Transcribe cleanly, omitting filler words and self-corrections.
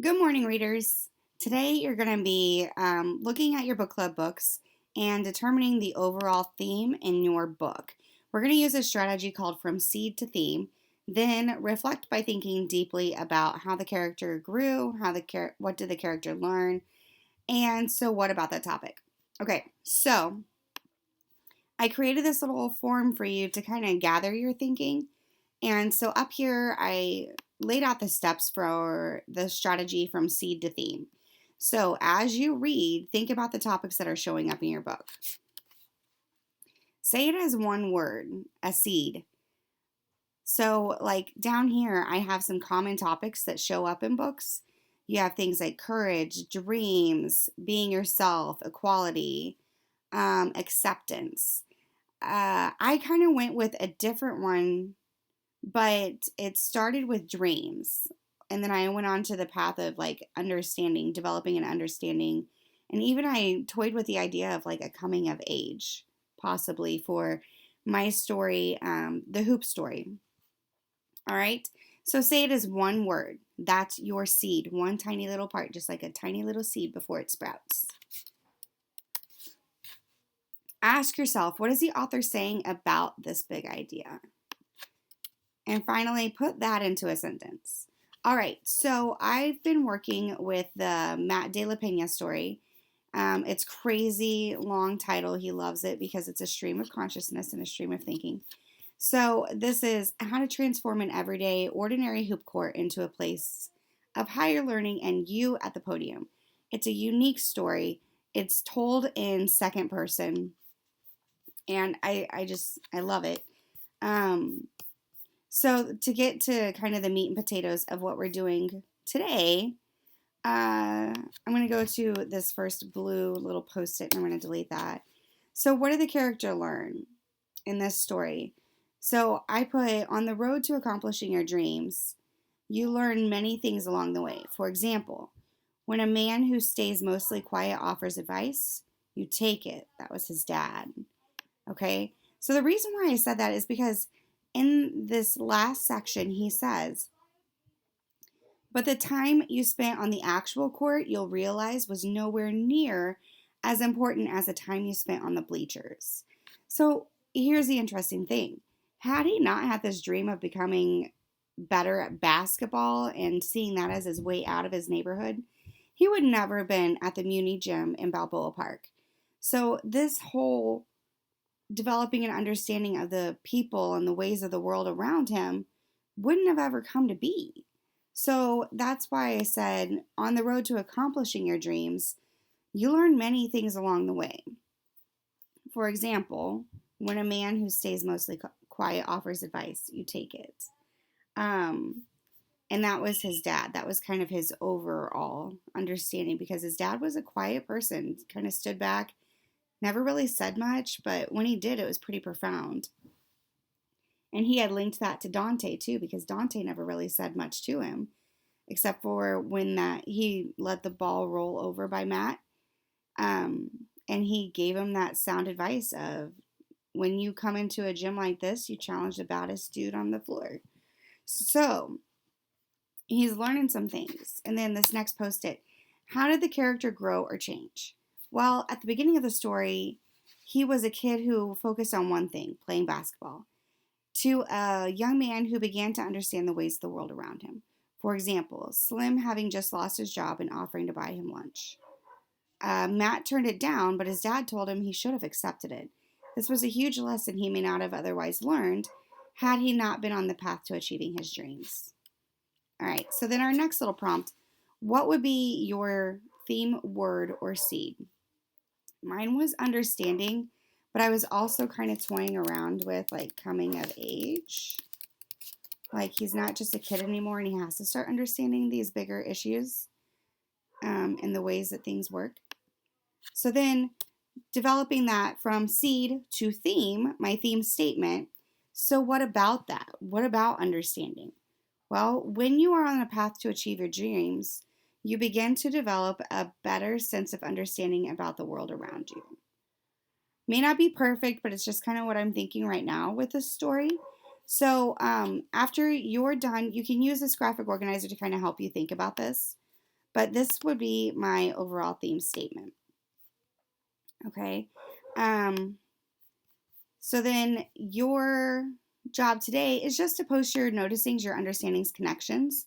Good morning, readers. Today you're going to be looking at your book club books and determining the overall theme in your book. We're going to use a strategy called From Seed to Theme, then reflect by thinking deeply about how the character grew, what did the character learn, and so what about that topic. Okay, so I created this little form for you to kind of gather your thinking. And so up here, I laid out the steps for the strategy from seed to theme. So as you read, think about the topics that are showing up in your book. Say it as one word, a seed. So, like down here, I have some common topics that show up in books. You have things like courage, dreams, being yourself, equality, acceptance. I kind of went with a different one, but it started with dreams. And then I went on to the path of like understanding, developing an understanding. And even I toyed with the idea of like a coming of age, possibly for my story, the hoop story. All right. So say it as one word. That's your seed, one tiny little part, just like a tiny little seed before it sprouts. Ask yourself, what is the author saying about this big idea? And finally, put that into a sentence. All right, so I've been working with the Matt De La Pena story. It's crazy long title. He loves it because it's a stream of consciousness and a stream of thinking. So this is how to transform an everyday, ordinary hoop court into a place of higher learning and you at the podium. It's a unique story. It's told in second person, and I love it. Um, so to get to kind of the meat and potatoes of what we're doing today, I'm going to go to this first blue little post-it and I'm going to delete that. So what did the character learn in this story? So I put, on the road to accomplishing your dreams, you learn many things along the way. For example, when a man who stays mostly quiet offers advice, you take it. That was his dad. Okay? So the reason why I said that is because in this last section, he says, but the time you spent on the actual court, you'll realize was nowhere near as important as the time you spent on the bleachers. So here's the interesting thing. Had he not had this dream of becoming better at basketball and seeing that as his way out of his neighborhood, he would never have been at the Muni Gym in Balboa Park. So this whole developing an understanding of the people and the ways of the world around him wouldn't have ever come to be. So that's why I said, on the road to accomplishing your dreams, you learn many things along the way. For example, when a man who stays mostly quiet offers advice, you take it. Um, and that was his dad. That was kind of his overall understanding because his dad was a quiet person, kind of stood back, never really said much, but when he did, it was pretty profound. And he had linked that to Dante too, because Dante never really said much to him, except for when that he let the ball roll over by Matt. And he gave him that sound advice of, when you come into a gym like this, you challenge the baddest dude on the floor. So he's learning some things. And then this next post-it, how did the character grow or change? Well, at the beginning of the story, he was a kid who focused on one thing, playing basketball, to a young man who began to understand the ways of the world around him. For example, Slim having just lost his job and offering to buy him lunch. Matt turned it down, but his dad told him he should have accepted it. This was a huge lesson he may not have otherwise learned had he not been on the path to achieving his dreams. All right, so then our next little prompt, what would be your theme word or seed? Mine was understanding, but I was also kind of toying around with like coming of age. Like he's not just a kid anymore and he has to start understanding these bigger issues and the ways that things work. So then developing that from seed to theme, my theme statement. So what about that? What about understanding? Well, when you are on a path to achieve your dreams, you begin to develop a better sense of understanding about the world around you. May not be perfect, but it's just kind of what I'm thinking right now with this story. So after you're done, you can use this graphic organizer to kind of help you think about this. but this would be my overall theme statement. Okay. So then your job today is just to post your noticings, your understandings, connections.